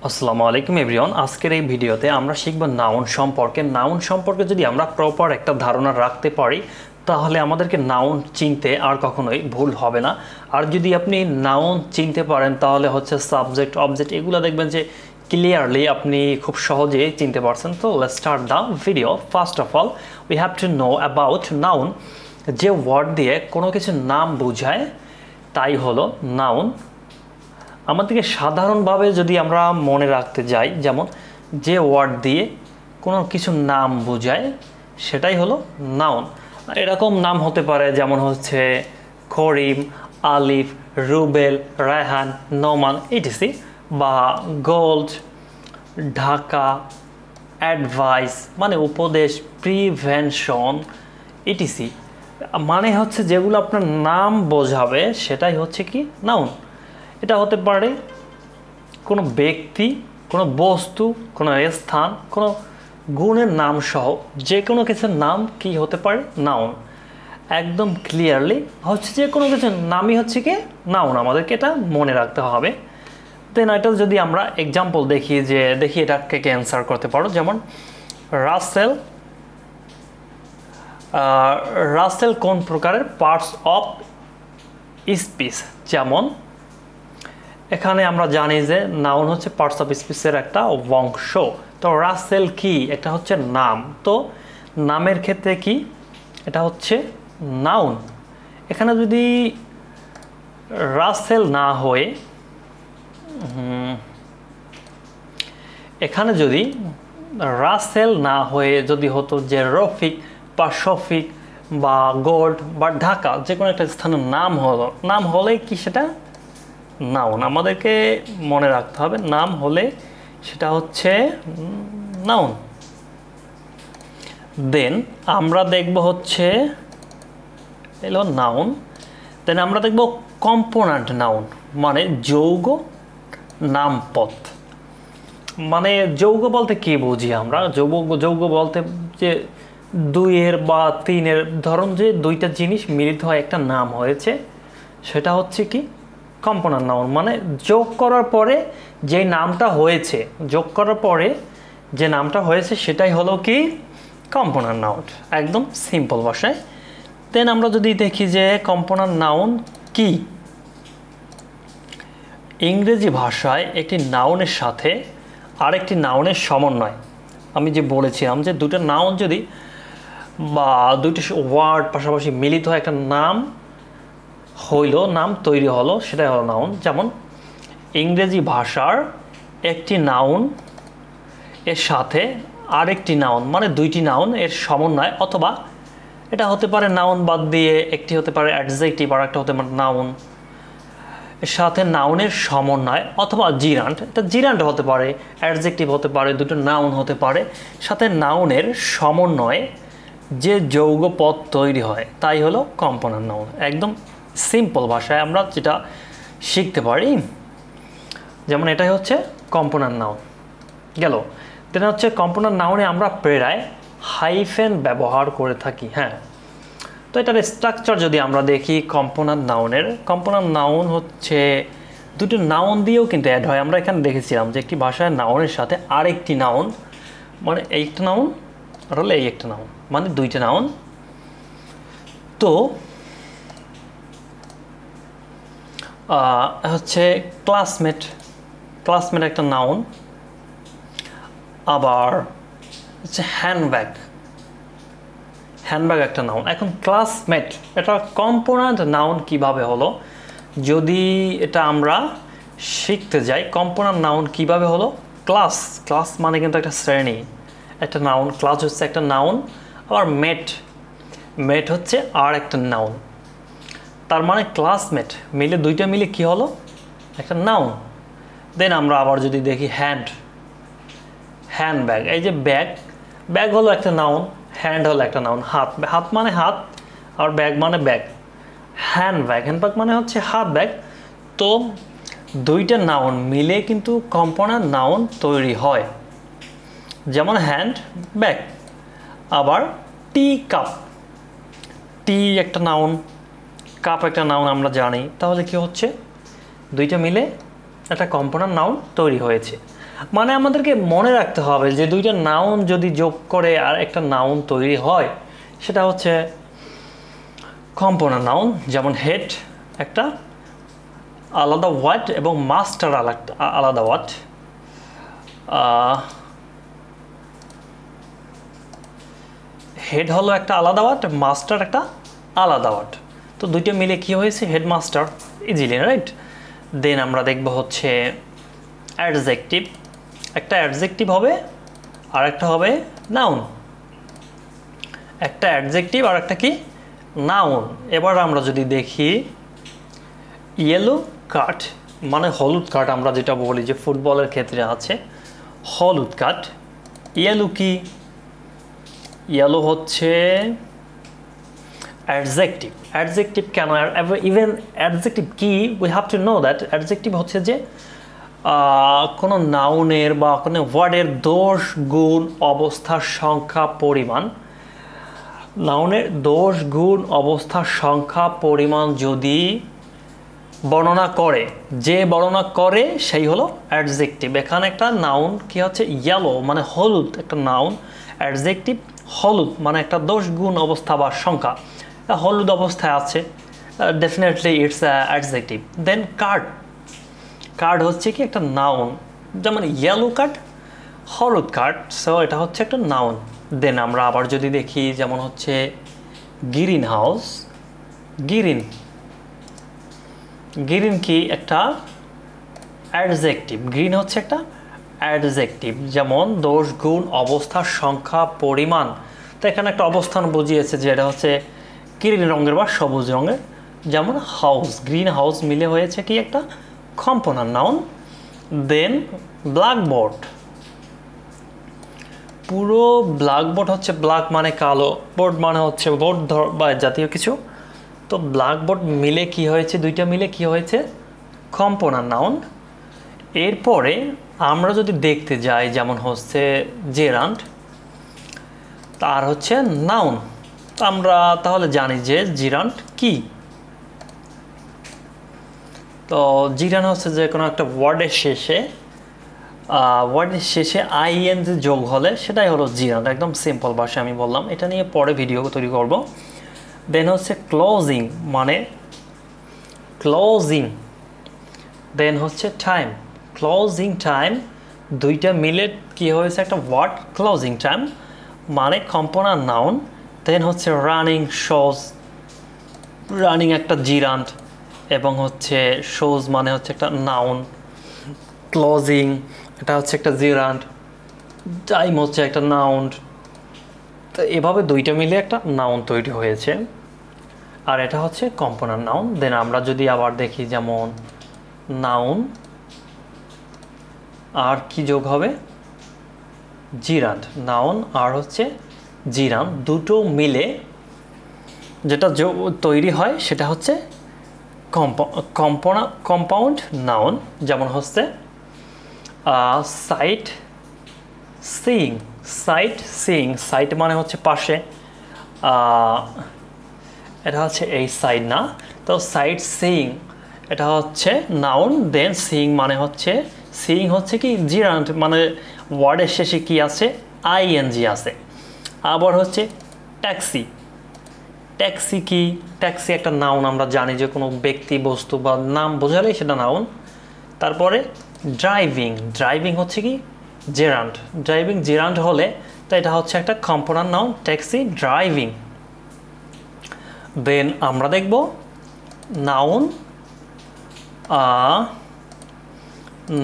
আসসালামু আলাইকুম এভরিওয়ান। আজকের এই ভিডিওতে আমরা শিখব নাউন সম্পর্কে যদি আমরা প্রপার একটা ধারণা রাখতে পারি তাহলে আমাদেরকে নাউন চিনতে আর কখনোই ভুল হবে না। আর যদি আপনি নাউন চিনতে পারেন তাহলে হচ্ছে সাবজেক্ট অবজেক্ট এগুলো দেখবেন যে ক্লিয়ারলি আপনি খুব সহজেই চিনতে পারছেন। তো let's start the video. First of all we have to know about noun. যে ওয়ার্ড দিয়ে কোনো কিছু নাম বোঝায় তাই হলো নাউন। আমাদেরকে সাধারণভাবে যদি আমরা মনে রাখতে যাই, যেমন যে ওয়ার্ড দিয়ে কোনো কিছু নাম বোঝায় সেটাই হলো নাউন। এরকম নাম হতে পারে যেমন হচ্ছে করিম, আলিফ, রুবেল, রায়হান, নোমান ইটিসি, বা গোল্ড, ঢাকা, অ্যাডভাইস মানে উপদেশ, প্রিভেনশন ইটিসি মানে হচ্ছে যেগুলো আপনার নাম বোঝাবে সেটাই হচ্ছে কি নাউন। এটা হতে পারে কোনো ব্যক্তি, কোনো বস্তু, কোনো স্থান, কোনো গুণের নাম সহ যে কোনো কিছুর নাম কি হতে পারে নাউন। একদম ক্লিয়ারলি হচ্ছে যে কোনো কিছুর নামই হচ্ছে কি নাউন, আমাদেরকে এটা মনে রাখতে হবে। দেন এটা যদি আমরা এক্সাম্পল দেখি এটাকে কে অ্যান্সার করতে পারো, যেমন রাসেল কোন প্রকারের পার্টস অফ স্পিচ। যেমন এখানে আমরা জানি যে নাউন হচ্ছে পার্টস অফ স্পিচের একটা অংশ। তো রাসেল কি, এটা হচ্ছে নাম। তো নামের ক্ষেত্রে কি, এটা হচ্ছে নাউন। এখানে যদি রাসেল না হয়ে যদি হতো যে রফিক বা শফিক বা গোল্ড বা ঢাকা যে কোনো একটা স্থানের নাম হলে কি সেটা নাউন। আমাদেরকে মনে রাখতে হবে নাম হলে সেটা হচ্ছে নাউন। দেন আমরা দেখব হচ্ছে এলো নাউন। দেন আমরা দেখব কম্পোনেন্ট নাউন মানে যৌগ নামপদ। মানে যৌগ বলতে কি বুঝি আমরা? যৌগ বলতে যে দুইয়ের বা তিনের ধরুন যে দুইটা জিনিস মিলিত হয় একটা নাম হয়েছে সেটা হচ্ছে কি কম্পোনেন্ট নাউন। মানে যোগ করার পরে যে নামটা হয়েছে সেটাই হলো কি কম্পোনেন্ট নাউন, একদম সিম্পল ভাষায়। দেন আমরা যদি দেখি যে কম্পোনেন্ট নাউন কি, ইংরেজি ভাষায় একটি নাউনের সাথে আরেকটি নাউনের সমন্বয়। আমি যে বলেছিলাম যে দুটো নাউন যদি বা দুইটি ওয়ার্ড পাশাপাশি মিলিত হয় একটা নাম তৈরি হলো সেটাই হলো নাউন। যেমন ইংরেজি ভাষার একটি নাউন এর সাথে আরেকটি নাউন মানে দুইটি নাউন এর সমন্বয়, অথবা এটা হতে পারে নাউন বাদ দিয়ে একটি হতে পারে অ্যাডজেক্টিভ আর একটা হতে পারে নাউন এর সাথে নাউনের সমন্বয়, অথবা জিরান্ট। এটা জিরান্ট হতে পারে, অ্যাডজেক্টিভ হতে পারে, দুটো নাউন হতে পারে, সাথে নাউনের সমন্বয়ে যে যৌগ পদ তৈরি হয় তাই হলো কম্পোনেন্ট নাউন। একদম সিম্পল ভাষায় আমরা যেটা শিখতে পারি, যেমন এটাই হচ্ছে কম্পোনেন্ট নাউন গেল। এটা হচ্ছে কম্পোনেন্ট নাউনে আমরা প্রায় হাইফেন ব্যবহার করে থাকি। হ্যাঁ, তো এটার স্ট্রাকচার যদি আমরা দেখি কম্পোনেন্ট নাউন হচ্ছে দুটো নাউন দিয়েও কিন্তু অ্যাড হয়। আমরা এখানে দেখেছিলাম যে একটি ভাষায় নাউনের সাথে আরেকটি নাউন মানে একটা নাউন আর হলো এই একটা নাউন মানে দুইটা নাউন। তো হচ্ছে ক্লাসমেট একটা নাউন। আবার হচ্ছে হ্যান্ডব্যাগ একটা নাউন। এখন ক্লাসমেট এটা কম্পোনেন্ট নাউন কিভাবে হলো, যদি এটা আমরা শিখতে যাই কম্পোনেন্ট নাউন কিভাবে হলো। ক্লাস মানে কিন্তু একটা শ্রেণী, একটা নাউন। ক্লাস হচ্ছে একটা নাউন, আবার মেট হচ্ছে আর একটা নাউন। তার মানে ক্লাসমেট দুইটা মিলে কি হলো একটা নাউন। দেন আমরা আবার যদি দেখি হ্যান্ডব্যাগ, এই যে ব্যাগ হলো একটা নাউন, হ্যান্ড হলো একটা নাউন, হাত মানে হাত আর ব্যাগ মানে ব্যাগ। হ্যান্ডব্যাগ মানে হচ্ছে হাত ব্যাগ। তো দুইটা নাউন মিলে কিন্তু কম্পোনেন্ট নাউন তৈরি হয়, যেমন হ্যান্ড ব্যাগ। আবার টি একটা নাউন, কাপ একটা নাউন আমরা জানি। তাহলে কি হচ্ছে দুইটা মিলে একটা কম্পোনেন্ট নাউন তৈরি হয়েছে। মানে আমাদেরকে মনে রাখতে হবে যে দুইটা নাউন যদি যোগ করে আর একটা নাউন তৈরি হয় সেটা হচ্ছে কম্পোনেন্ট নাউন। যেমন হেড একটা আলাদা ওয়ার্ড এবং মাস্টার আলাদা ওয়ার্ড। হেড হলো একটা আলাদা ওয়ার্ড, মাস্টার একটা আলাদা ওয়ার্ড। তো দুইটা মিলে কি হয়েছে? Headmaster, easily, right? দেন আমরা দেখব হচ্ছে অ্যাডজেক্টিভ। একটা অ্যাডজেক্টিভ হবে আর একটা হবে নাউন। একটা অ্যাডজেক্টিভ আর একটা কি? নাউন। এবার আমরা যদি দেখি ইয়েলো কার্ড মানে হলুদ কার্ড, আমরা যেটা বলি যে ফুটবলের ক্ষেত্রে আছে হলুদ কার্ড। ইয়েলো কি? ইয়েলো হচ্ছে অ্যাডজেক্টিভ। অ্যাডজেক্টিভ কেন? ইভেন অ্যাডজেক্টিভ কি? We have to know that adjective হচ্ছে যে কোনো নাউনের বা কোনো ওয়ার্ডের দোষ, গুণ, অবস্থার সংখ্যা, পরিমাণ। নাউনের দোষ, গুণ, অবস্থার সংখ্যা, পরিমাণ যদি বর্ণনা করে, যে বর্ণনা করে সেই হলো অ্যাডজেক্টিভ। এখানে একটা নাউন কি হচ্ছে? ইয়েলো মানে হলুদ, একটা নাউন। অ্যাডজেক্টিভ হলুদ মানে একটা দোষ, গুণ, অবস্থা বা সংখ্যা। হলুদ অবস্থায় আছে, definitely it's adjective. Then card. Card হচ্ছে কি? একটা নাউন। যেমন ইয়েলো কার্ড, হলুদ কার্ড, সো এটা হচ্ছে একটা নাউন। দেন আমরা আবার যদি দেখি যেমন হচ্ছে গ্রিন হাউস। গ্রিন, গ্রিন কি? একটা অ্যাডজেক্টিভ। গ্রিন হচ্ছে একটা অ্যাডজেক্টিভ। যেমন দোষ, গুণ, অবস্থার সংখ্যা, পরিমাণ। তো এখানে একটা অবস্থান বুঝিয়েছে যে এটা হচ্ছে গ্রিন রঙের বা সবুজ রঙের। যেমন হাউস, গ্রিন হাউস মিলে হয়েছে কি? একটা কম্পোনেন্ট নাউন। দেন ব্ল্যাকবোর্ড। পুরো ব্ল্যাকবোর্ড হচ্ছে, ব্ল্যাক মানে কালো, বোর্ড মানে হচ্ছে বোর্ড বা জাতীয় কিছু। তো ব্ল্যাকবোর্ড মিলে কি হয়েছে? দুইটা মিলে কি হয়েছে? Component noun. এরপরে আমরা যদি দেখতে যাই যেমন হচ্ছে জেরান্ড, তার হচ্ছে নাউন। আমরা তাহলে জানি যে জিরান্ড কি। তো জিরান্ড হচ্ছে যে কোনো একটা ওয়ার্ডের শেষে আইএনজি যোগ হলে সেটাই হলো জিরান্ড। একদম সিম্পল ভাষায় আমি বললাম, এটা নিয়ে পরে ভিডিও তৈরি করব। দেন হচ্ছে ক্লোজিং মানে ক্লোজিং। দেন হচ্ছে টাইম, ক্লোজিং টাইম। দুইটা মিলে কি হয়েছে? একটা ওয়ার্ড, ক্লোজিং টাইম মানে কম্পোনেন্ট নাউন। দেন হচ্ছে রানিং শোজ। রানিং একটা জিরান্ড এবং হচ্ছে শোজ মানে হচ্ছে একটা নাউন। ক্লোজিং এটা হচ্ছে একটা জিরান্ড, টাইম হচ্ছে একটা নাউন। তো এভাবে দুইটা মিলে একটা নাউন তৈরি হয়েছে, আর এটা হচ্ছে কম্পোনেন্ট নাউন। দেন আমরা যদি আবার দেখি যেমন নাউন আর কি যোগ হবে? জিরান্ড। নাউন আর হচ্ছে জিরান্ড দুটো মিলে যেটা তৈরি হয় সেটা হচ্ছে কম্পাউন্ড নাউন। যেমন হচ্ছে sightseeing. Sightseeing, sight মানে হচ্ছে পাশে, এটা হচ্ছে এই সাইড না। তো সাইট সিইং এটা হচ্ছে নাউন। দেন সিইং মানে হচ্ছে, সিইং হচ্ছে কি? জিরান্ড মানে ওয়ার্ডের শেষে কি আছে? আইএনজি আছে। আবার হচ্ছে ট্যাক্সি। ট্যাক্সি কি? ট্যাক্সি একটা নাউন। আমরা জানি যে কোনো ব্যক্তি, বস্তু বা নাম বোঝালেই সেটা নাউন। তারপরে ড্রাইভিং। ড্রাইভিং হচ্ছে কি? জেরান্ড। ড্রাইভিং জেরান্ড হলে তো এটা হচ্ছে একটা কম্পোনেন্ট নাউন, ট্যাক্সি, ড্রাইভিং। দেন আমরা দেখব নাউন,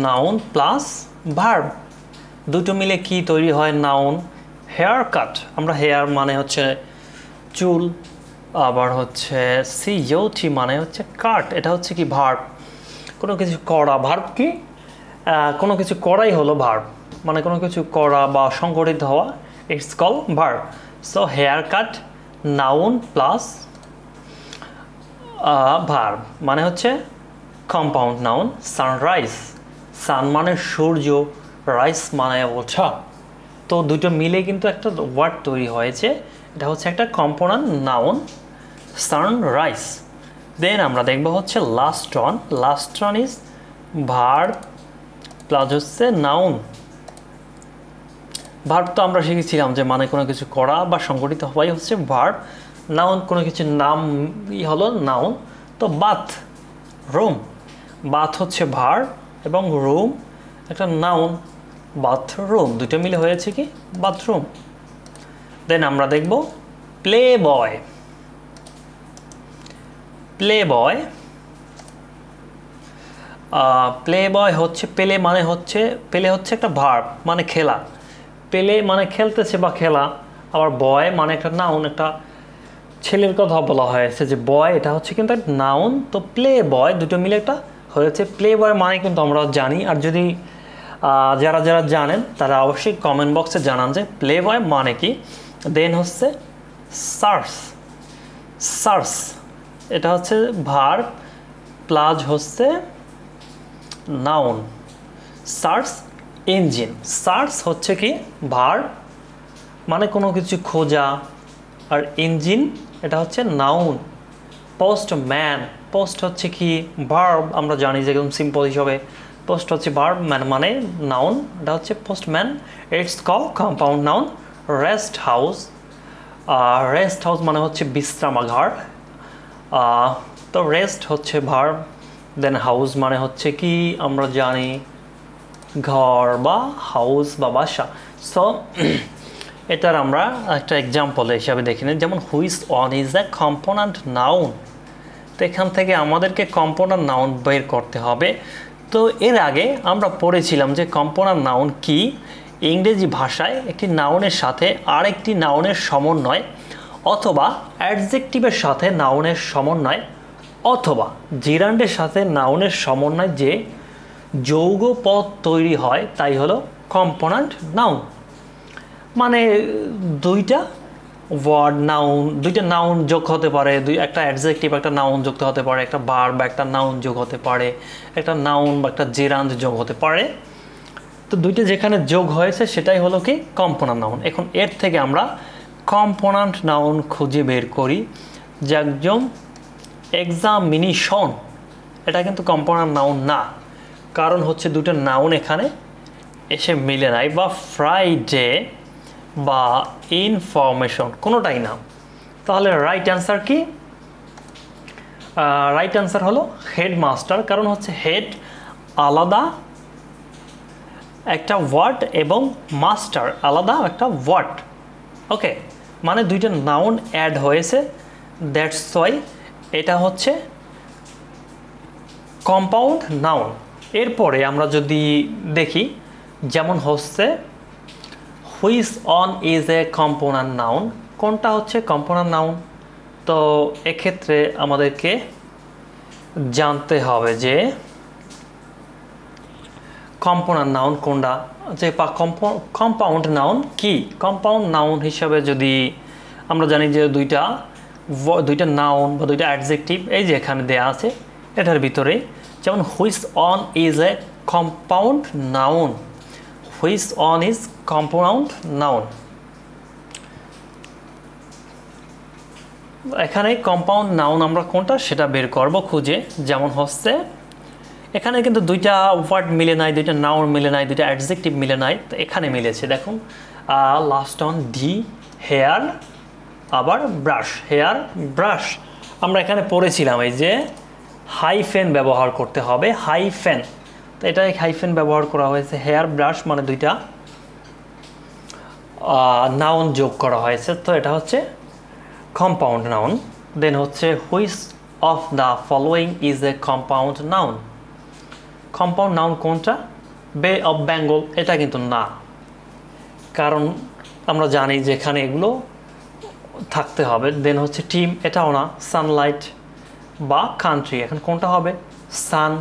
নাউন প্লাস ভার্ব। দুটো মিলে কি তৈরি হয়? নাউন। Haircut. আমরা হেয়ার মানে হচ্ছে চুল, আবার হচ্ছে সিইউটি মানে হচ্ছে কাট, এটা হচ্ছে কি? ভার্ব। কোনো কিছু করা। ভার্ব কি? কোনো কিছু করাই হলো ভার্ব, মানে কোনো কিছু করা বা সংগঠিত হওয়া, it's call verb. So haircut noun plus verb মানে হচ্ছে কম্পাউন্ড নাউন। সানরাইজ। সান মানে সূর্য, রাইস মানে ওঠা। তো দুটো মিলে কিন্তু একটা ওয়ার্ড তৈরি হয়েছে, এটা হচ্ছে একটা কম্পোনেন্ট নাউন, সানরাইজ। দেন আমরা দেখব হচ্ছে last one. Last one is verb plus হচ্ছে নাউন। ভার্ব তো আমরা শিখেছিলাম যে মানে কোনো কিছু করা বা সংগঠিত হওয়াই হচ্ছে ভার্ব। নাউন কোনো কিছু নাম হলো নাউন। তো বাথ, রুম, বাথ হচ্ছে ভার্ব এবং রুম একটা নাউন, বাথরুম, দুটো মিলে হয়েছে কি বাথরুম। দেন আমরা দেখব প্লে বয়। প্লে বয়, প্লে বয় হচ্ছে পেলে মানে হচ্ছে, পেলে হচ্ছে একটা ভার্ব মানে খেলা, পেলে মানে খেলতেছে বা খেলা। আবার বয় মানে একটা নাউন, একটা ছেলের কথা বলা হয়েছে যে বয়, এটা হচ্ছে কিন্তু একটা নাউন। তো প্লে বয় দুটো মিলে একটা হয়েছে প্লে বয় মানে কিন্তু আমরা জানি। আর যদি যারা যারা জানেন তারা অবশ্যই কমেন্ট বক্সে জানান যে প্লে বয় মানে কি। দেন হচ্ছে সার্চ, সার্চ এটা হচ্ছে ভার্ব প্লাস হচ্ছে নাউন। সার্চ ইঞ্জিন, সার্চ হচ্ছে কি ভার্ব মানে কোনো কিছু খোঁজা, আর ইঞ্জিন এটা হচ্ছে নাউন। পোস্টম্যান, পোস্ট হচ্ছে কি ভার্ব, আমরা জানি যে একদম সিম্পল হিসাবে পোস্ট হচ্ছে ভার্ব, ম্যান মানে নাউন, এটা হচ্ছে postman. It's call compound noun. Rest house, rest house মানে হচ্ছে বিশ্রামাগার। তো রেস্ট হচ্ছে ভার্ব, দেন হাউস মানে হচ্ছে কি আমরা জানি ঘর বা হাউস বা বাসা। সো এটার আমরা একটা এক্সাম্পল হিসাবে দেখি নিই, যেমন which on is a component noun. তো এখান থেকে আমাদেরকে কম্পোনেন্ট নাউন বের করতে হবে। তো এর আগে আমরা পড়েছিলাম যে কম্পোনেন্ট নাউন কি। ইংরেজি ভাষায় একটি নাউনের সাথে আরেকটি নাউনের সমন্বয়, অথবা অ্যাডজেক্টিভের সাথে নাউনের সমন্বয়, অথবা জিরান্ডের সাথে নাউনের সমন্বয় যে যৌগ পদ তৈরি হয় তাই হলো কম্পোনেন্ট নাউন। মানে দুইটা ওয়ার্ড নাউন, দুইটা নাউন যোগ হতে পারে, একটা অ্যাডজেক্টিভ একটা নাউন যুক্ত হতে পারে, একটা ভার্ব বা একটা নাউন যোগ হতে পারে, একটা নাউন বা একটা জেরান্ড যোগ হতে পারে। তো দুইটা যেখানে যোগ হয়েছে সেটাই হলো কি কম্পোনেন্ট নাউন। এখন এর থেকে আমরা কম্পোনেন্ট নাউন খুঁজে বের করি। যে একজন এক্সামিনেশন, এটা কিন্তু কম্পোনেন্ট নাউন না, কারণ হচ্ছে দুটো নাউন এখানে এসে মিলে নাই, বা ফ্রাইডে বা ইনফরমেশন কোনোটাই না। তাহলে রাইট অ্যান্সার কি? রাইট অ্যান্সার হলো হেডমাস্টার, কারণ হচ্ছে হেড আলাদা একটা ওয়ার্ড এবং মাস্টার আলাদা একটা ওয়ার্ড। ওকে, মানে দুইটা নাউন অ্যাড হয়েছে, দ্যাটস ওয়াই এটা হচ্ছে কম্পাউন্ড নাউন। এরপরে আমরা যদি দেখি, যেমন হচ্ছে which on is a component noun, কোনটা হচ্ছে কম্পোনেন্ট নাউন। তো এক্ষেত্রে আমাদেরকে জানতে হবে যে কম্পোনেন্ট নাউন কোনটা, যে কম্পাউন্ড নাউন কি। কম্পাউন্ড নাউন হিসাবে যদি আমরা জানি যে দুইটা নাউন বা দুইটা অ্যাডজেক্টিভ এই যে এখানে দেয়া আছে এটার ভিতরে, যেমন which on is a compound noun, which on is compound noun. এখানে কম্পাউন্ড নাউন আমরা কোনটা সেটা বের করব খুঁজে। যেমন হচ্ছে এখানে কিন্তু দুইটা ওয়ার্ড মিলে নাই, দুইটা নাউন মিলে নাই, দুইটা অ্যাডজেক্টিভ মিলে নাই, তো এখানে মিলেছে। দেখুন লাস্ট অন ডি, হেয়ার, আবার ব্রাশ, হেয়ার ব্রাশ। আমরা এখানে পড়েছিলাম এই যে হাইফেন ব্যবহার করতে হবে, হাইফেন। তো এটা হাইফেন ব্যবহার করা হয়েছে। হেয়ার ব্রাশ মানে দুইটা নাউন যোগ করা হয়েছে, তো এটা হচ্ছে কম্পাউন্ড নাউন। দেন হচ্ছে which of the following is a compound noun. Compound noun কোনটা? বে অফ বেঙ্গল, এটা কিন্তু না, কারণ আমরা জানি যে এখানে এগুলো থাকতে হবে। দেন হচ্ছে টিম, এটাও না। সানলাইট বা কান্ট্রি, এখন কোনটা হবে? সান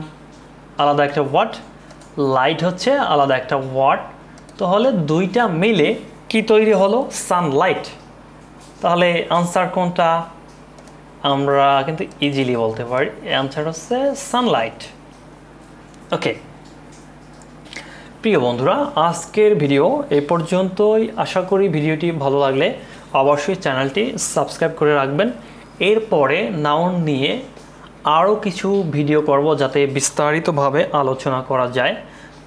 আলাদা একটা ওয়ার্ড, লাইট হচ্ছে আলাদা একটা ওয়ার্ড, তাহলে দুইটা মিলে কি তৈরি হলো? সানলাইট। তাহলে আনসার কোনটা? আমরা কিন্তু ইজিলি বলতে পারি আনসার হচ্ছে সানলাইট। ওকে প্রিয় বন্ধুরা, আজকের ভিডিও এ পর্যন্তই। আশা করি ভিডিওটি ভালো লাগলে অবশ্যই চ্যানেলটি সাবস্ক্রাইব করে রাখবেন। এরপরে নাউন নিয়ে আরও কিছু ভিডিও করব যাতে বিস্তারিতভাবে আলোচনা করা যায়।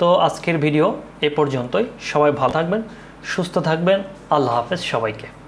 তো আজকের ভিডিও এ পর্যন্তই। সবাই ভালো থাকবেন, সুস্থ থাকবেন। আল্লাহ হাফেজ সবাইকে।